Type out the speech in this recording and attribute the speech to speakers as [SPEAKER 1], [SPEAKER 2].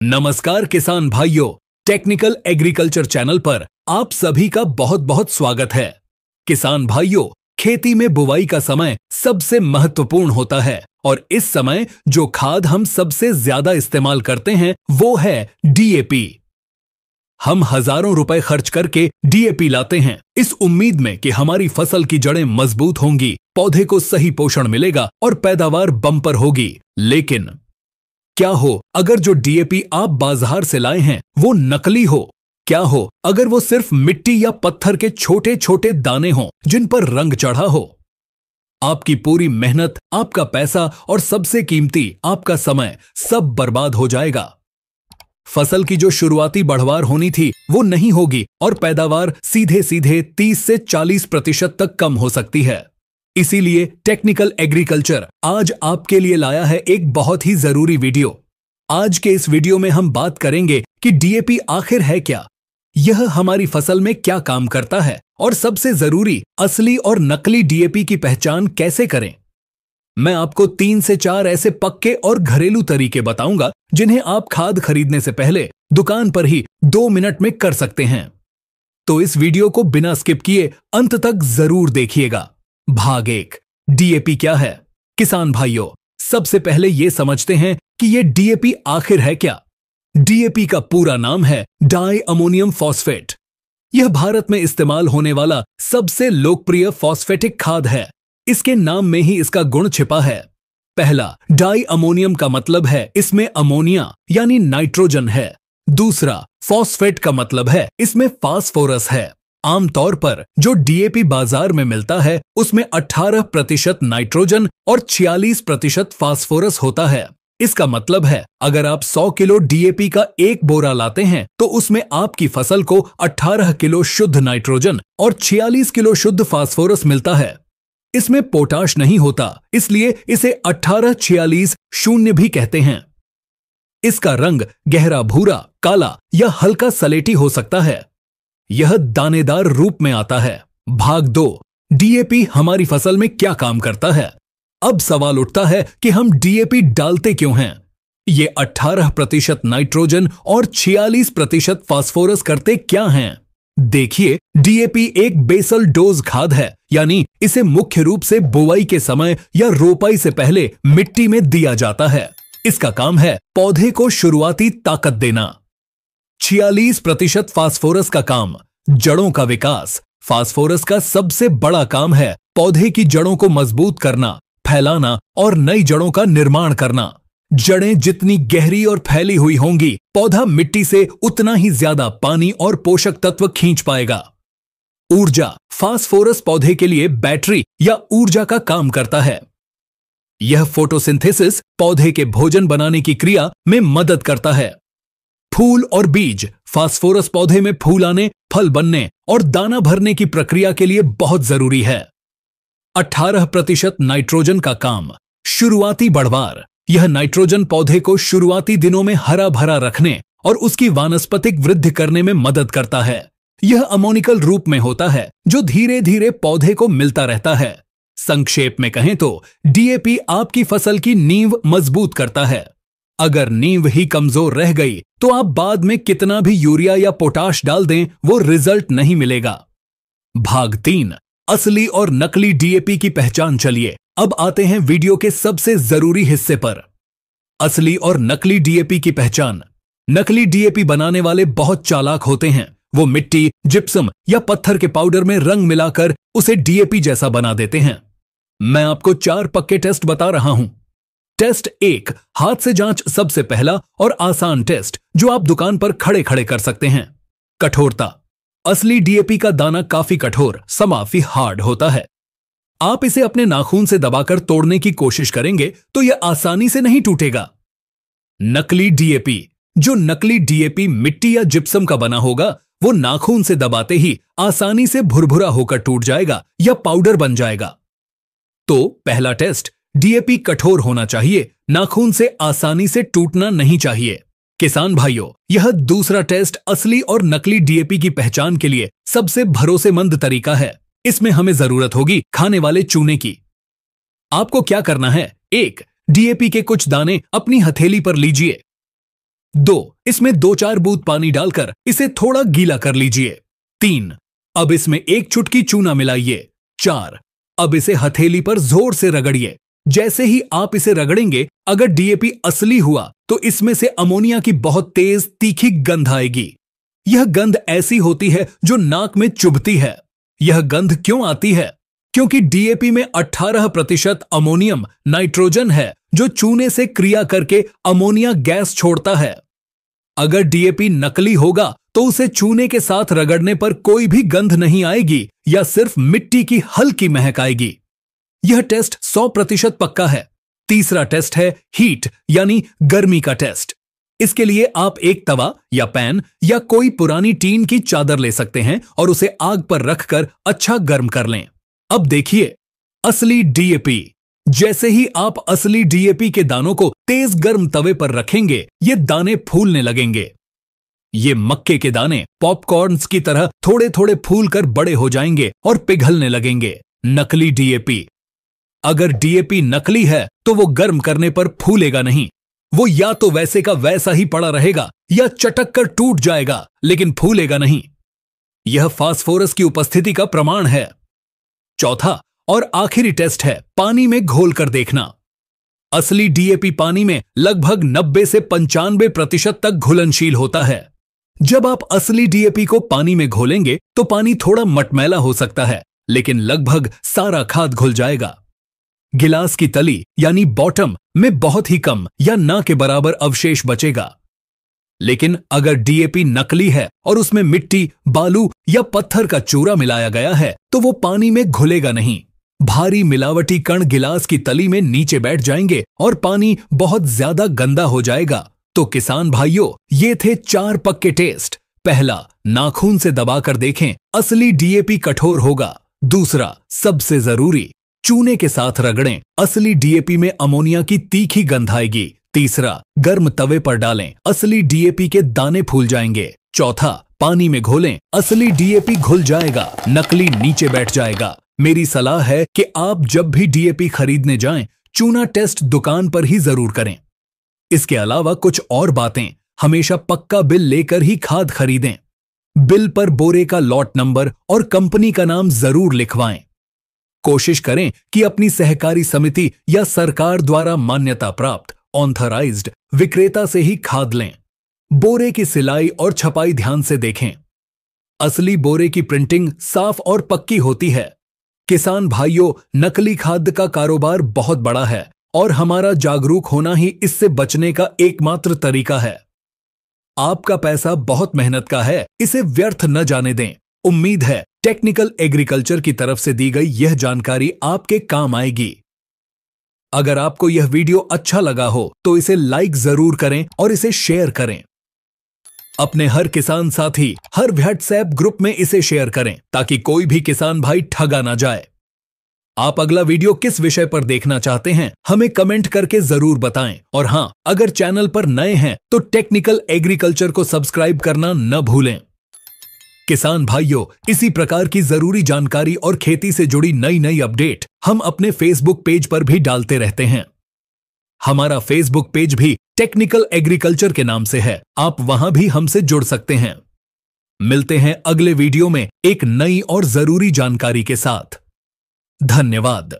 [SPEAKER 1] नमस्कार किसान भाइयों, टेक्निकल एग्रीकल्चर चैनल पर आप सभी का बहुत बहुत स्वागत है। किसान भाइयों, खेती में बुवाई का समय सबसे महत्वपूर्ण होता है और इस समय जो खाद हम सबसे ज्यादा इस्तेमाल करते हैं वो है डीएपी। हम हजारों रुपए खर्च करके डीएपी लाते हैं इस उम्मीद में कि हमारी फसल की जड़ें मजबूत होंगी, पौधे को सही पोषण मिलेगा और पैदावार बम्पर होगी। लेकिन क्या हो अगर जो डीएपी आप बाजार से लाए हैं वो नकली हो? क्या हो अगर वो सिर्फ मिट्टी या पत्थर के छोटे छोटे दाने हों जिन पर रंग चढ़ा हो? आपकी पूरी मेहनत, आपका पैसा और सबसे कीमती आपका समय सब बर्बाद हो जाएगा। फसल की जो शुरुआती बढ़वार होनी थी वो नहीं होगी और पैदावार सीधे सीधे 30 से 40% तक कम हो सकती है। इसीलिए टेक्निकल एग्रीकल्चर आज आपके लिए लाया है एक बहुत ही जरूरी वीडियो। आज के इस वीडियो में हम बात करेंगे कि डीएपी आखिर है क्या, यह हमारी फसल में क्या काम करता है और सबसे जरूरी असली और नकली डीएपी की पहचान कैसे करें। मैं आपको 3 से 4 ऐसे पक्के और घरेलू तरीके बताऊंगा जिन्हें आप खाद खरीदने से पहले दुकान पर ही 2 मिनट में कर सकते हैं। तो इस वीडियो को बिना स्किप किए अंत तक जरूर देखिएगा। भाग 1, डीएपी क्या है? किसान भाइयों, सबसे पहले यह समझते हैं कि यह डीएपी आखिर है क्या। डीएपी का पूरा नाम है डाई अमोनियम फॉस्फेट। यह भारत में इस्तेमाल होने वाला सबसे लोकप्रिय फॉस्फेटिक खाद है। इसके नाम में ही इसका गुण छिपा है। पहला, डाई अमोनियम का मतलब है इसमें अमोनिया यानी नाइट्रोजन है। दूसरा, फॉस्फेट का मतलब है इसमें फास्फोरस है। आमतौर पर जो डीएपी बाजार में मिलता है उसमें 18% नाइट्रोजन और 46% फास्फोरस होता है। इसका मतलब है अगर आप 100 किलो डीएपी का एक बोरा लाते हैं तो उसमें आपकी फसल को 18 किलो शुद्ध नाइट्रोजन और 46 किलो शुद्ध फास्फोरस मिलता है। इसमें पोटाश नहीं होता, इसलिए इसे 1846 शून्य भी कहते हैं। इसका रंग गहरा भूरा, काला या हल्का सलेटी हो सकता है। यह दानेदार रूप में आता है। भाग 2, डीएपी हमारी फसल में क्या काम करता है? अब सवाल उठता है कि हम डीएपी डालते क्यों हैं? ये 18% नाइट्रोजन और 46% फास्फोरस करते क्या हैं? देखिए, डीएपी एक बेसल डोज खाद है, यानी इसे मुख्य रूप से बुवाई के समय या रोपाई से पहले मिट्टी में दिया जाता है। इसका काम है पौधे को शुरुआती ताकत देना। 46% फास्फोरस का काम, जड़ों का विकास। फास्फोरस का सबसे बड़ा काम है पौधे की जड़ों को मजबूत करना, फैलाना और नई जड़ों का निर्माण करना। जड़ें जितनी गहरी और फैली हुई होंगी, पौधा मिट्टी से उतना ही ज्यादा पानी और पोषक तत्व खींच पाएगा। ऊर्जा, फास्फोरस पौधे के लिए बैटरी या ऊर्जा का काम करता है। यह फोटोसिंथेसिस, पौधे के भोजन बनाने की क्रिया में मदद करता है। फूल और बीज, फास्फोरस पौधे में फूल आने, फल बनने और दाना भरने की प्रक्रिया के लिए बहुत जरूरी है। 18% नाइट्रोजन का काम, शुरुआती बढ़वार। यह नाइट्रोजन पौधे को शुरुआती दिनों में हरा भरा रखने और उसकी वानस्पतिक वृद्धि करने में मदद करता है। यह अमोनिकल रूप में होता है जो धीरे धीरे पौधे को मिलता रहता है। संक्षेप में कहें तो डीएपी आपकी फसल की नींव मजबूत करता है। अगर नींव ही कमजोर रह गई तो आप बाद में कितना भी यूरिया या पोटाश डाल दें, वो रिजल्ट नहीं मिलेगा। भाग 3, असली और नकली डीएपी की पहचान। चलिए अब आते हैं वीडियो के सबसे जरूरी हिस्से पर, असली और नकली डीएपी की पहचान। नकली डीएपी बनाने वाले बहुत चालाक होते हैं। वो मिट्टी, जिप्सम या पत्थर के पाउडर में रंग मिलाकर उसे डीएपी जैसा बना देते हैं। मैं आपको 4 पक्के टेस्ट बता रहा हूं। टेस्ट 1, हाथ से जांच सबसे पहला और आसान टेस्ट जो आप दुकान पर खड़े खड़े कर सकते हैं। कठोरता, असली डीएपी का दाना काफी कठोर, समाफी हार्ड होता है। आप इसे अपने नाखून से दबाकर तोड़ने की कोशिश करेंगे तो यह आसानी से नहीं टूटेगा। नकली डीएपी, जो नकली डीएपी मिट्टी या जिप्सम का बना होगा वो नाखून से दबाते ही आसानी से भुरभुरा होकर टूट जाएगा या पाउडर बन जाएगा। तो पहला टेस्ट, डीएपी कठोर होना चाहिए, नाखून से आसानी से टूटना नहीं चाहिए। किसान भाइयों, यह दूसरा टेस्ट असली और नकली डीएपी की पहचान के लिए सबसे भरोसेमंद तरीका है। इसमें हमें जरूरत होगी खाने वाले चूने की। आपको क्या करना है? 1, डीएपी के कुछ दाने अपनी हथेली पर लीजिए। 2. इसमें 2-4 बूंद पानी डालकर इसे थोड़ा गीला कर लीजिए। 3. अब इसमें 1 चुटकी चूना मिलाइए। 4. अब इसे हथेली पर जोर से रगड़िए। जैसे ही आप इसे रगड़ेंगे, अगर डीएपी असली हुआ तो इसमें से अमोनिया की बहुत तेज तीखी गंध आएगी। यह गंध ऐसी होती है जो नाक में चुभती है। यह गंध क्यों आती है? क्योंकि डीएपी में 18% अमोनियम नाइट्रोजन है जो चूने से क्रिया करके अमोनिया गैस छोड़ता है। अगर डीएपी नकली होगा तो उसे चूने के साथ रगड़ने पर कोई भी गंध नहीं आएगी या सिर्फ मिट्टी की हल्की महक आएगी। यह टेस्ट 100% पक्का है। तीसरा टेस्ट है हीट यानी गर्मी का टेस्ट। इसके लिए आप एक तवा या पैन या कोई पुरानी टीन की चादर ले सकते हैं और उसे आग पर रखकर अच्छा गर्म कर लें। अब देखिए असली डीएपी। जैसे ही आप असली डीएपी के दानों को तेज गर्म तवे पर रखेंगे, ये दाने फूलने लगेंगे। ये मक्के के दाने पॉपकॉर्न्स की तरह थोड़े थोड़े फूलकर बड़े हो जाएंगे और पिघलने लगेंगे। नकली डीएपी। अगर डीएपी नकली है तो वो गर्म करने पर फूलेगा नहीं। वो या तो वैसे का वैसा ही पड़ा रहेगा या चटक कर टूट जाएगा, लेकिन फूलेगा नहीं। यह फास्फोरस की उपस्थिति का प्रमाण है। चौथा और आखिरी टेस्ट है पानी में घोल कर देखना। असली डीएपी पानी में लगभग 90 से 95% तक घुलनशील होता है। जब आप असली डीएपी को पानी में घोलेंगे तो पानी थोड़ा मटमैला हो सकता है, लेकिन लगभग सारा खाद घुल जाएगा। गिलास की तली यानी बॉटम में बहुत ही कम या ना के बराबर अवशेष बचेगा। लेकिन अगर डीएपी नकली है और उसमें मिट्टी, बालू या पत्थर का चूरा मिलाया गया है तो वो पानी में घुलेगा नहीं। भारी मिलावटी कण गिलास की तली में नीचे बैठ जाएंगे और पानी बहुत ज्यादा गंदा हो जाएगा। तो किसान भाइयों, ये थे 4 पक्के टेस्ट। पहला, नाखून से दबाकर देखें, असली डीएपी कठोर होगा। दूसरा, सबसे जरूरी, चूने के साथ रगड़ें, असली डीएपी में अमोनिया की तीखी गंध आएगी। तीसरा, गर्म तवे पर डालें, असली डीएपी के दाने फूल जाएंगे। चौथा, पानी में घोलें, असली डीएपी घुल जाएगा, नकली नीचे बैठ जाएगा। मेरी सलाह है कि आप जब भी डीएपी खरीदने जाएं, चूना टेस्ट दुकान पर ही जरूर करें। इसके अलावा कुछ और बातें, हमेशा पक्का बिल लेकर ही खाद खरीदें। बिल पर बोरे का लॉट नंबर और कंपनी का नाम जरूर लिखवाएं। कोशिश करें कि अपनी सहकारी समिति या सरकार द्वारा मान्यता प्राप्त ऑथराइज्ड विक्रेता से ही खाद लें। बोरे की सिलाई और छपाई ध्यान से देखें। असली बोरे की प्रिंटिंग साफ और पक्की होती है। किसान भाइयों, नकली खाद का कारोबार बहुत बड़ा है और हमारा जागरूक होना ही इससे बचने का एकमात्र तरीका है। आपका पैसा बहुत मेहनत का है, इसे व्यर्थ न जाने दें। उम्मीद है टेक्निकल एग्रीकल्चर की तरफ से दी गई यह जानकारी आपके काम आएगी। अगर आपको यह वीडियो अच्छा लगा हो तो इसे लाइक जरूर करें और इसे शेयर करें। अपने हर किसान साथी, हर व्हाट्सएप ग्रुप में इसे शेयर करें ताकि कोई भी किसान भाई ठगा ना जाए। आप अगला वीडियो किस विषय पर देखना चाहते हैं, हमें कमेंट करके जरूर बताएं। और हां, अगर चैनल पर नए हैं तो टेक्निकल एग्रीकल्चर को सब्सक्राइब करना न भूलें। किसान भाइयों, इसी प्रकार की जरूरी जानकारी और खेती से जुड़ी नई नई अपडेट हम अपने फेसबुक पेज पर भी डालते रहते हैं। हमारा फेसबुक पेज भी टेक्निकल एग्रीकल्चर के नाम से है, आप वहां भी हमसे जुड़ सकते हैं। मिलते हैं अगले वीडियो में एक नई और जरूरी जानकारी के साथ। धन्यवाद।